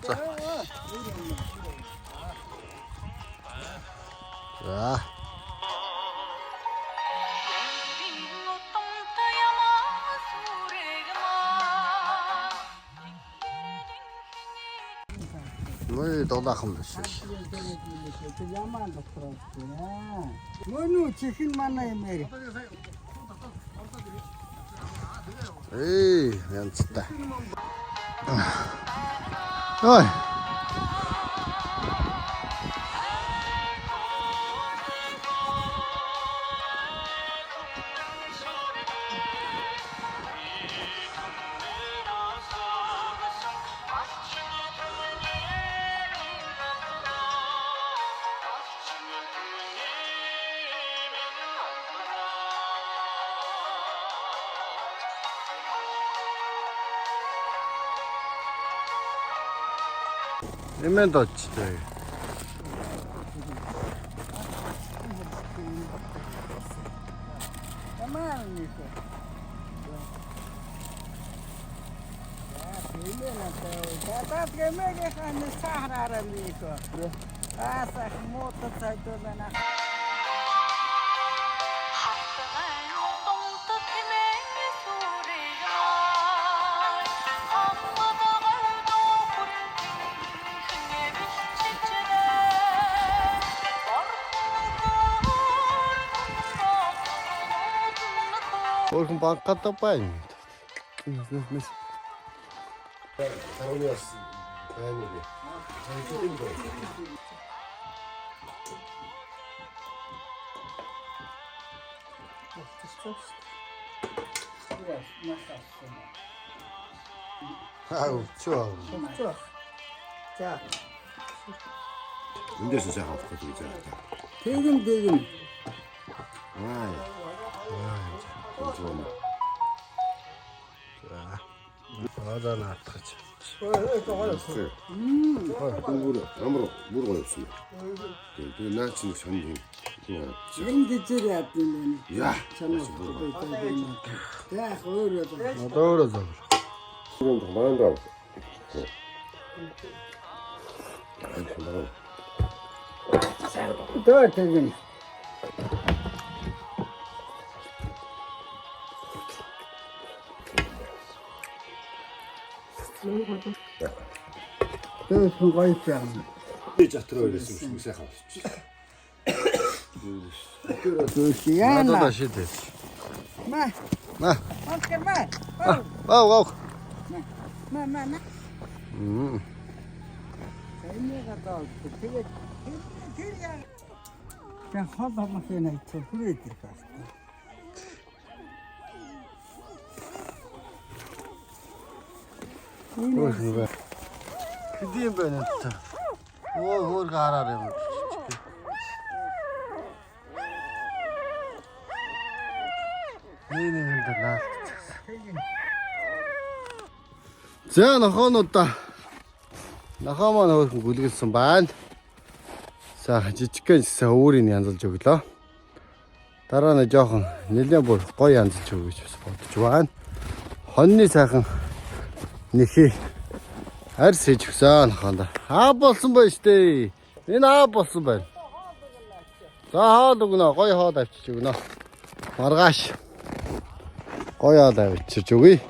자. 자. 물 도닥하면 됐어. 뭐누 치킨 만나요 메리. 에이, 괜찮다. 어이. 이면 더 치대. Tamam nisso. Tá que mega kan sahara nisso. Asa moto saito bana. Hoje um pouco cata pai. 아우 추워. 자, 군대에서 제가 갖고 있잖아. 대금. 와이. 좋네. 맞아 나 터치. 물어 없습니다. 그 나치 전쟁. 렌디지리 앞에는. 야, 저는 그거 있다고. 야, 그거를 떨어져. 지금 더 많은다. 더 대금. 그 수가 있잖아. 이제 들어야 됐으면 시작하십시오. 그 시간 맞아 나. 다시 돼. 마. 나. 어떻게 마. 아우. 마. 내가 또 되게 그냥 하다 마시나 있어. 그래 있을 것 같아. Hoje vai. Que dia benetta. Vou gararem. 네네 나. 자, 나가놓다. 나가면 모르겠어. 반. 자, 지치간 서울이니 앉아줘 그래. 따라는 조금 내려볼 거기 앉아줘 좋아. 언니 сайхан нэхий арьс хийж гисэн ханда. Болсон ба штэ. Энэ болсон байна. За хаад өгнө. Гоё хаад авчиж өгнө. Маргааш. Гоё хаад авчиж өгье.